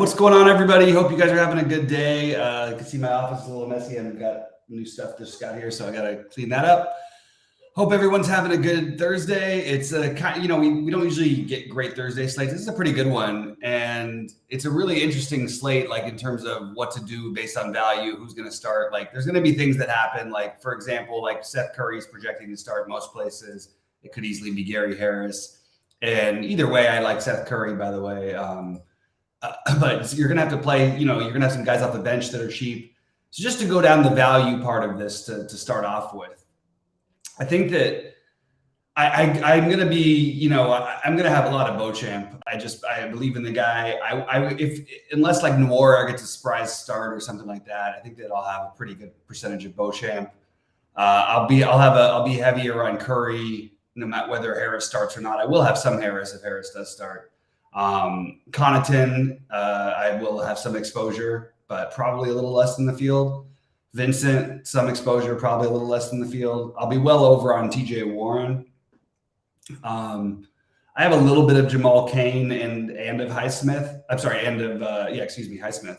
What's going on, everybody? Hope you guys are having a good day. You can see my office is a little messy. I've got new stuff just got here, so I got to clean that up. Hope everyone's having a good Thursday. It's a kind, we don't usually get great Thursday slates. This is a pretty good one, and it's a really interesting slate, like in terms of what to do based on value, who's going to start. Like, there's going to be things that happen. Like, for example, like Seth Curry's projecting to start most places. It could easily be Gary Harris, and either way, I like Seth Curry, by the way. But you're going to have to play, you're going to have some guys off the bench that are cheap. So just to go down the value part of this to start off with, I think that I'm going to be, I'm going to have a lot of Beauchamp. I believe in the guy. Unless like Noir gets a surprise start or something like that, I think that I'll have a pretty good percentage of Beauchamp. I'll be heavier on Curry, no matter whether Harris starts or not. I will have some Harris if Harris does start. Connaughton, I will have some exposure, but probably a little less than the field. Vincent, some exposure, probably a little less than the field. I'll be well over on TJ Warren. I have a little bit of Jamal Cain and of Highsmith. Highsmith,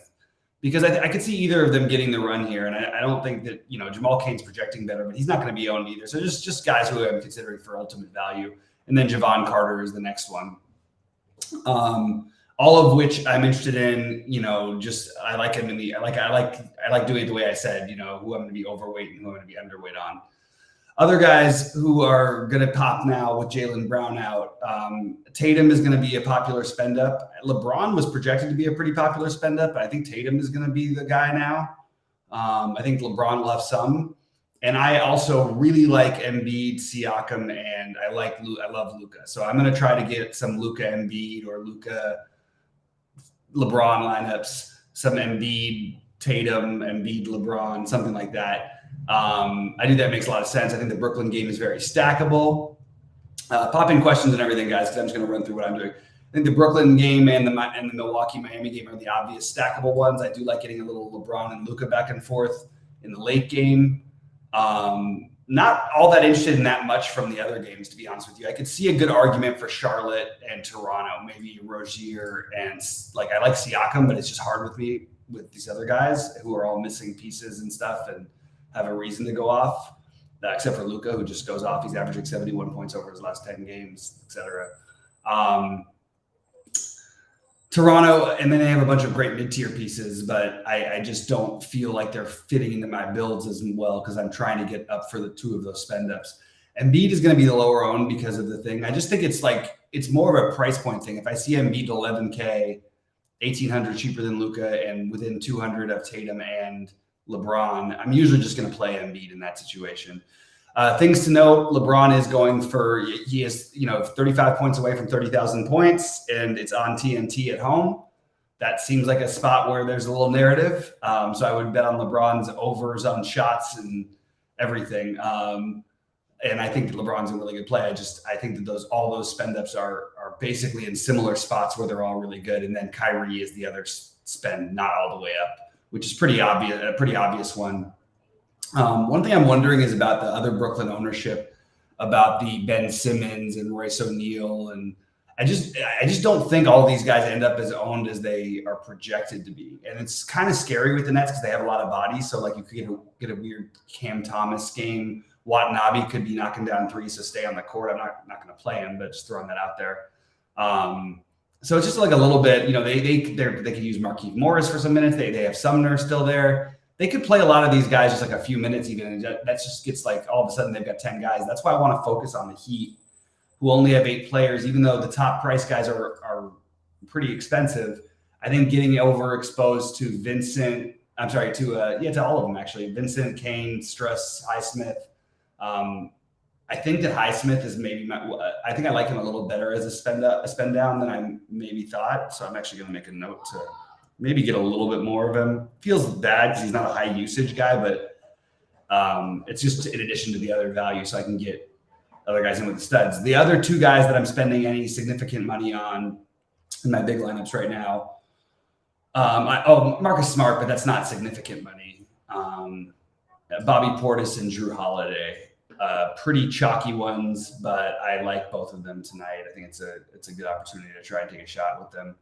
because I could see either of them getting the run here, and I don't think that Jamal Cain's projecting better, but he's not going to be owned either. So just guys who I'm considering for ultimate value, and then Javon Carter is the next one. All of which I'm interested in, I like him I like doing it the way I said, who I'm going to be overweight and who I'm going to be underweight on. Other guys who are going to pop now with Jaylen Brown out. Tatum is going to be a popular spend up. LeBron was projected to be a pretty popular spend up, but I think Tatum is going to be the guy now. I think LeBron will have some. And I also really like Embiid, Siakam, and I love Luka. So I'm going to try to get some Luka Embiid or Luka LeBron lineups, some Embiid, Tatum, Embiid, LeBron, something like that. I think that makes a lot of sense. I think the Brooklyn game is very stackable. Pop in questions and everything, guys, because I'm just going to run through what I'm doing. I think the Brooklyn game and the Milwaukee-Miami game are the obvious stackable ones. I do like getting a little LeBron and Luka back and forth in the late game. Not all that interested in that much from the other games, to be honest with you. I could see a good argument for Charlotte and Toronto, maybe Rozier, and I like Siakam, but it's just hard with me with these other guys who are all missing pieces and stuff and have a reason to go off, except for Luka, who just goes off. He's averaging 71 points over his last 10 games, etc. Toronto, and then they have a bunch of great mid-tier pieces, but I just don't feel like they're fitting into my builds as well because I'm trying to get up for the two of those spend-ups. Embiid is going to be the lower owned because of the thing. I just think it's more of a price point thing. If I see Embiid $11K, $1,800 cheaper than Luka, and within $200 of Tatum and LeBron, I'm usually just going to play Embiid in that situation. Things to note, LeBron is he is 35 points away from 30,000 points, and it's on TNT at home. That seems like a spot where there's a little narrative. So I would bet on LeBron's overs on shots and everything. And I think that LeBron's a really good play. I think that all those spend ups are basically in similar spots where they're all really good. And then Kyrie is the other spend, not all the way up, which is a pretty obvious one. One thing I'm wondering is about the other Brooklyn ownership, about the Ben Simmons and Royce O'Neal, and I just don't think all these guys end up as owned as they are projected to be, and it's kind of scary with the Nets because they have a lot of bodies. So like you could get a weird Cam Thomas game. Watanabe could be knocking down threes, so stay on the court. I'm not going to play him, but just throwing that out there. So it's just like a little bit, they could use Markieff Morris for some minutes. They have Sumner still there. They could play a lot of these guys just like a few minutes even, and that just gets like all of a sudden they've got 10 guys. That's why I want to focus on the Heat, who only have 8 players, even though the top price guys are pretty expensive. I think getting overexposed to to all of them actually. Vincent, Kane, Struss, Highsmith. I think that Highsmith is maybe I think I like him a little better as a spend down than I maybe thought. So I'm actually going to make a note to maybe get a little bit more of him. Feels bad because he's not a high usage guy, but it's just in addition to the other value, so I can get other guys in with the studs. The other two guys that I'm spending any significant money on in my big lineups right now, Marcus Smart, but that's not significant money. Bobby Portis and Drew Holiday, pretty chalky ones, but I like both of them tonight. I think it's a good opportunity to try and take a shot with them.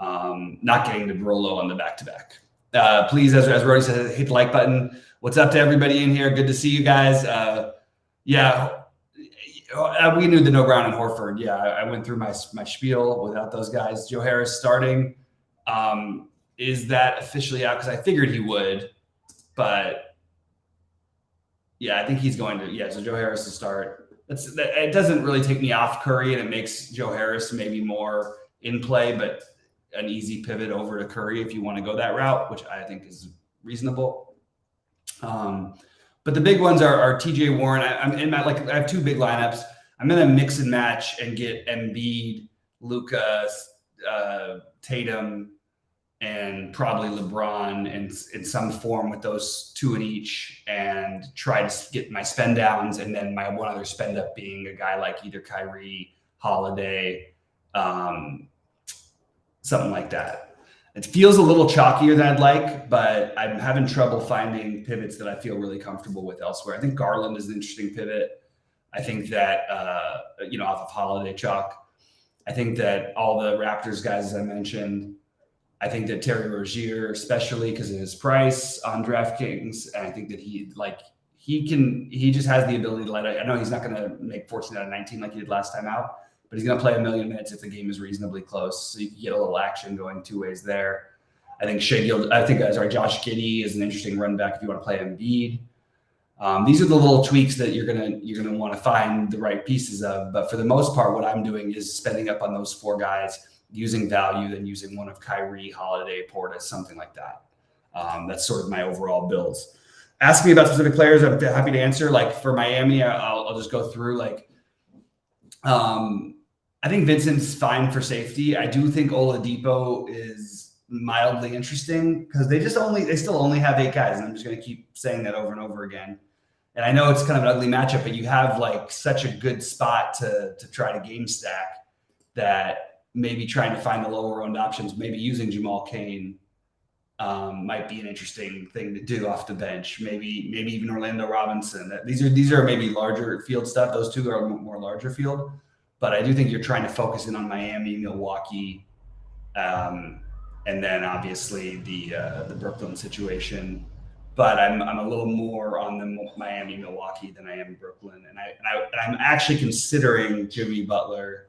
not getting to roll low on the back-to-back. Please, as Rody said, hit the like button. What's up to everybody in here? Good to see you guys. We knew the no Brown and Horford. Yeah, I went through my spiel without those guys. Joe Harris starting. Is that officially out? Because I figured he would, but yeah, I think he's going to. Yeah, so Joe Harris to start. It doesn't really take me off Curry, and it makes Joe Harris maybe more in play, but an easy pivot over to Curry if you want to go that route, which I think is reasonable. But the big ones are TJ Warren. I have two big lineups. I'm going to mix and match and get Embiid, Luka, Tatum, and probably LeBron in some form with those two in each, and try to get my spend downs, and then my one other spend up being a guy like either Kyrie, Holiday, something like that. It feels a little chalkier than I'd like, but I'm having trouble finding pivots that I feel really comfortable with elsewhere. I think Garland is an interesting pivot. I think that, off of Holiday chalk. I think that all the Raptors guys, as I mentioned, I think that Terry Rozier, especially because of his price on DraftKings, and I think that he just has the ability to light up. I know he's not going to make 14 out of 19 like he did last time out, but he's going to play 1 million minutes if the game is reasonably close. So you can get a little action going two ways there. I think Josh Giddey is an interesting run back if you want to play Embiid. These are the little tweaks that you're gonna want to find the right pieces of. But for the most part, what I'm doing is spending up on those four guys, using value, then using one of Kyrie, Holiday, Portis, something like that. That's sort of my overall builds. Ask me about specific players. I'm happy to answer. Like for Miami, I'll just go through. I think Vincent's fine for safety. I do think Oladipo is mildly interesting because they still only have 8 guys, and I'm just going to keep saying that over and over again. And I know it's kind of an ugly matchup, but you have like such a good spot to try to game stack that maybe trying to find the lower owned options, maybe using Jamal Cain might be an interesting thing to do off the bench. Maybe even Orlando Robinson. These are maybe larger field stuff. Those two are more larger field, but I do think you're trying to focus in on Miami, Milwaukee, and then obviously the Brooklyn situation. But I'm a little more on the Miami, Milwaukee than I am Brooklyn, and I'm actually considering Jimmy Butler,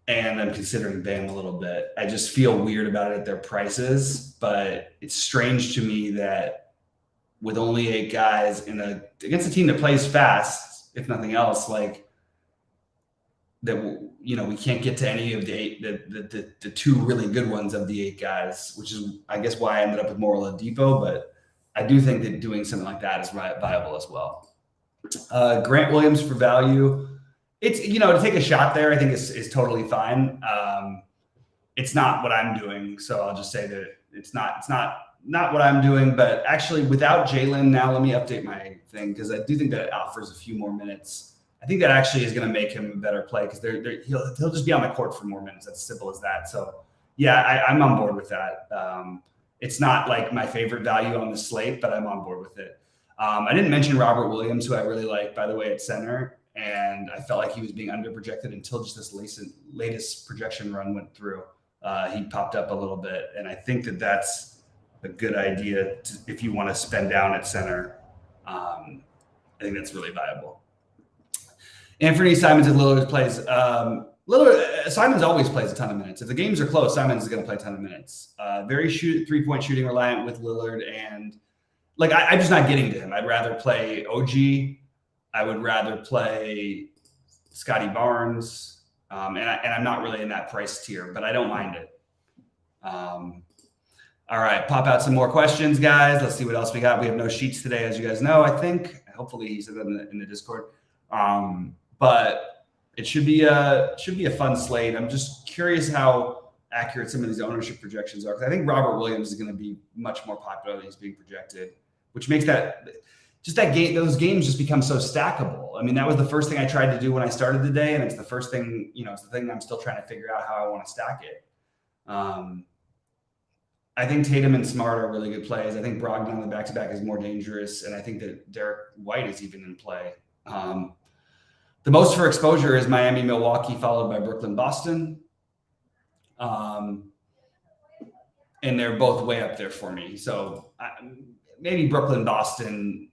and I'm considering Bam a little bit. I just feel weird about it at their prices, but it's strange to me that with only 8 guys against a team that plays fast, if nothing else, like that, we can't get to any of the 8, the 2 really good ones of the 8 guys, which is, I guess, why I ended up with more Oladipo. But I do think that doing something like that is viable as well. Grant Williams for value. It's, to take a shot there, I think is totally fine. It's not what I'm doing. So I'll just say that it's not what I'm doing, but actually without Jalen now, let me update my thing, because I do think that it offers a few more minutes. I think that actually is going to make him a better play, because he'll just be on the court for more minutes. That's simple as that. So yeah, I'm on board with that. It's not like my favorite value on the slate, but I'm on board with it. I didn't mention Robert Williams, who I really like, by the way, at center. And I felt like he was being underprojected until just this latest projection run went through. He popped up a little bit. And I think that that's a good idea if you want to spend down at center. I think that's really viable. Anthony Simons and Lillard plays. Simons always plays a ton of minutes. If the games are close, Simons is going to play a ton of minutes. Very 3-point shooting reliant with Lillard. And I'm just not getting to him. I'd rather play OG. I would rather play Scotty Barnes, and I'm not really in that price tier, but I don't mind it. All right, pop out some more questions, guys. Let's see what else we got. We have no sheets today, as you guys know. I think hopefully he said that in the Discord, but it should be a fun slate. I'm just curious how accurate some of these ownership projections are, because I think Robert Williams is going to be much more popular than he's being projected, which makes those games just become so stackable. I mean, that was the first thing I tried to do when I started the day, and it's the first thing, it's the thing I'm still trying to figure out how I want to stack it. I think Tatum and Smart are really good plays. I think Brogdon on the back-to-back is more dangerous, and I think that Derek White is even in play. The most for exposure is Miami, Milwaukee, followed by Brooklyn, Boston. And they're both way up there for me. So maybe Brooklyn, Boston,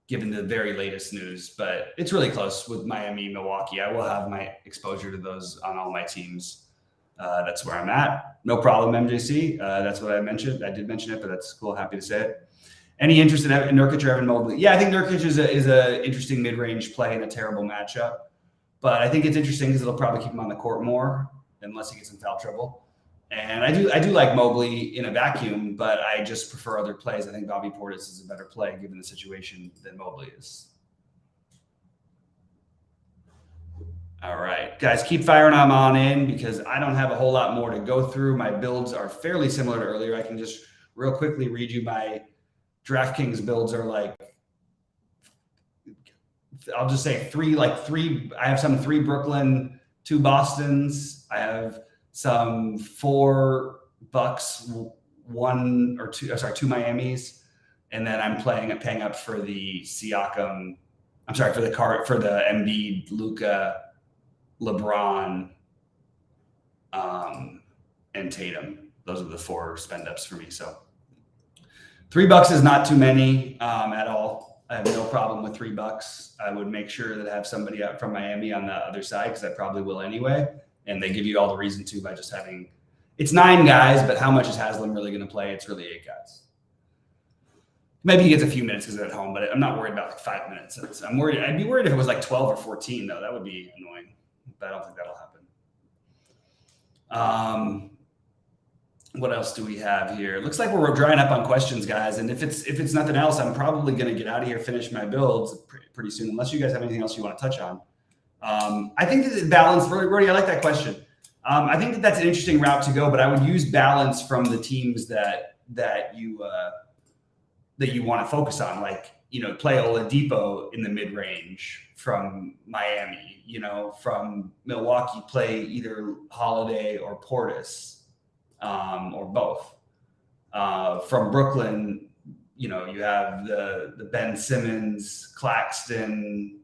given the very latest news, but it's really close with Miami, Milwaukee. I will have my exposure to those on all my teams. That's where I'm at. No problem, MJC. That's what I mentioned. I did mention it, but that's cool. Happy to say it. Any interest in Nurkic or Evan Mobley? Yeah, I think Nurkic is a interesting mid-range play in a terrible matchup. But I think it's interesting because it'll probably keep him on the court more unless he gets in foul trouble. And I do like Mobley in a vacuum, but I just prefer other plays. I think Bobby Portis is a better play given the situation than Mobley is. All right, guys, keep firing them on in because I don't have a whole lot more to go through. My builds are fairly similar to earlier. I can just real quickly read you my DraftKings builds are like, I'll just say three. I have some 3 Brooklyn, 2 Bostons. I have some 4 Bucks, 1 or 2, 2 Miamis. And then I'm paying up for the Siakam. I'm sorry, for the Embiid, Luka, LeBron, and Tatum. Those are the 4 spend ups for me. So $3 is not too many at all. I have no problem with $3. I would make sure that I have somebody up from Miami on the other side because I probably will anyway. And they give you all the reason to by just having it's 9 guys, but how much is Haslam really going to play? It's really 8 guys. Maybe he gets a few minutes because they're at home, but I'm not worried about like 5 minutes. I'm worried. I'd be worried if it was like 12 or 14, though. That would be annoying, but I don't think that'll happen. What else do we have here? It looks like we're drying up on questions, guys. And if it's nothing else, I'm probably going to get out of here, finish my builds pretty soon, unless you guys have anything else you want to touch on. I think that balance, Brody, I like that question. I think that's an interesting route to go, but I would use balance from the teams that you want to focus on, like, play Oladipo in the mid range from Miami, from Milwaukee, play either Holiday or Portis, or both. From Brooklyn, you have the Ben Simmons, Claxton,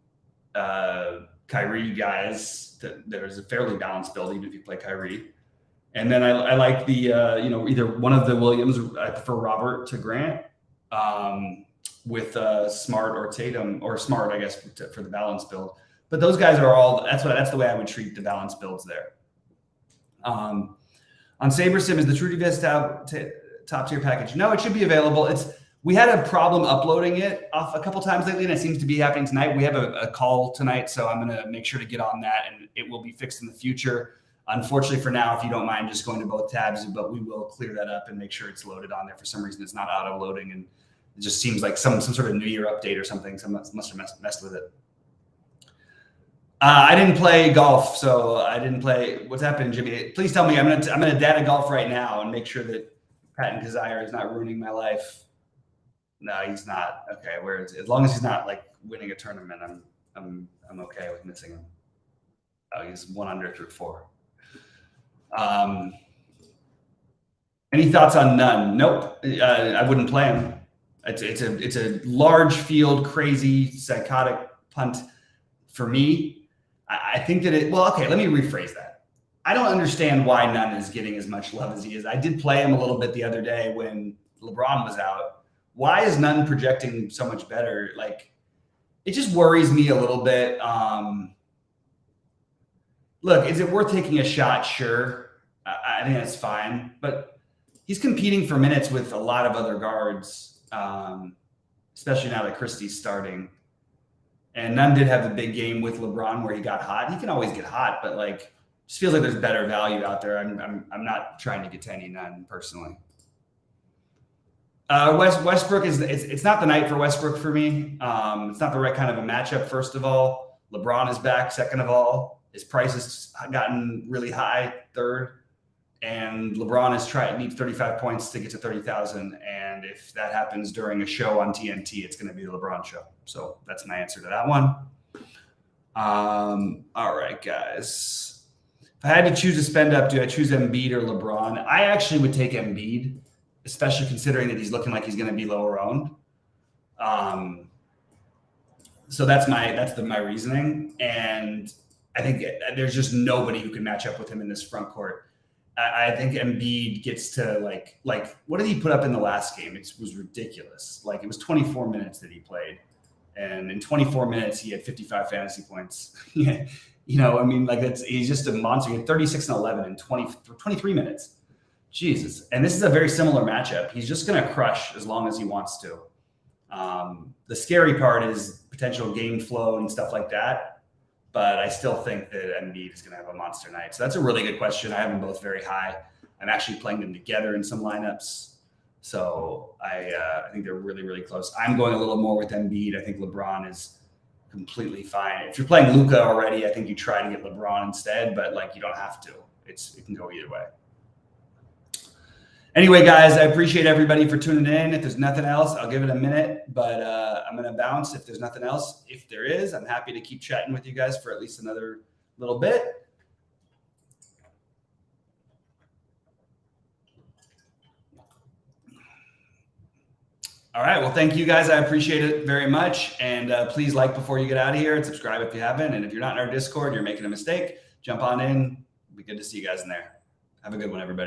Kyrie guys. There's a fairly balanced build, even if you play Kyrie. And then I like the, either one of the Williams. I prefer Robert to Grant with Smart or Tatum, or Smart, I guess, for the balanced build. But those guys are all. That's the way I would treat the balanced builds there. On SaberSim, is the TrueDVS top tier package? No, it should be available. We had a problem uploading it off a couple times lately, and it seems to be happening tonight. We have a call tonight, so I'm going to make sure to get on that, and it will be fixed in the future. Unfortunately, for now, if you don't mind just going to both tabs, but we will clear that up and make sure it's loaded on there. For some reason, it's not auto loading, and it just seems like some sort of New Year update or something. Someone must have messed with it. I didn't play golf, so I didn't play. What's happening, Jimmy? Please tell me. I'm gonna data golf right now and make sure that Patton Kazire is not ruining my life. No, he's not. Okay, where is it? As long as he's not like winning a tournament, I'm okay with missing him. Oh, he's 1 under through 4. Any thoughts on Nunn? Nope. I wouldn't play him. It's a large field, crazy, psychotic punt for me. I think that let me rephrase that. I don't understand why Nunn is getting as much love as he is. I did play him a little bit the other day when LeBron was out. Why is Nunn projecting so much better? Like, it just worries me a little bit. Look, is it worth taking a shot? Sure. I think that's fine. But he's competing for minutes with a lot of other guards, especially now that Christie's starting. And Nunn did have the big game with LeBron where he got hot. He can always get hot, but just feels like there's better value out there. I'm not trying to get to any Nunn personally. Westbrook it's not the night for Westbrook for me. It's not the right kind of a matchup. First of all, LeBron is back. Second of all, his price has gotten really high. Third, and LeBron needs 35 points to get to 30,000. And if that happens during a show on TNT, it's going to be the LeBron show. So that's my answer to that one. All right, guys. If I had to choose a spend up, do I choose Embiid or LeBron? I actually would take Embiid, especially considering that he's looking like he's going to be lower owned. So that's my reasoning. And I think there's just nobody who can match up with him in this front court. I think Embiid gets to like what did he put up in the last game? It was ridiculous. Like it was 24 minutes that he played, and in 24 minutes he had 55 fantasy points. You know, I mean, like he's just a monster. He had 36 and 11 in 23 minutes. Jesus, and this is a very similar matchup. He's just going to crush as long as he wants to. The scary part is potential game flow and stuff like that. But I still think that Embiid is going to have a monster night. So that's a really good question. I have them both very high. I'm actually playing them together in some lineups. So I think they're really, really close. I'm going a little more with Embiid. I think LeBron is completely fine. If you're playing Luka already, I think you try to get LeBron instead, but like you don't have to. It can go either way. Anyway, guys, I appreciate everybody for tuning in. If there's nothing else, I'll give it a minute, but I'm going to bounce if there's nothing else. If there is, I'm happy to keep chatting with you guys for at least another little bit. All right. Well, thank you guys. I appreciate it very much. And please like before you get out of here and subscribe if you haven't. And if you're not in our Discord, you're making a mistake, jump on in. It'll be good to see you guys in there. Have a good one, everybody.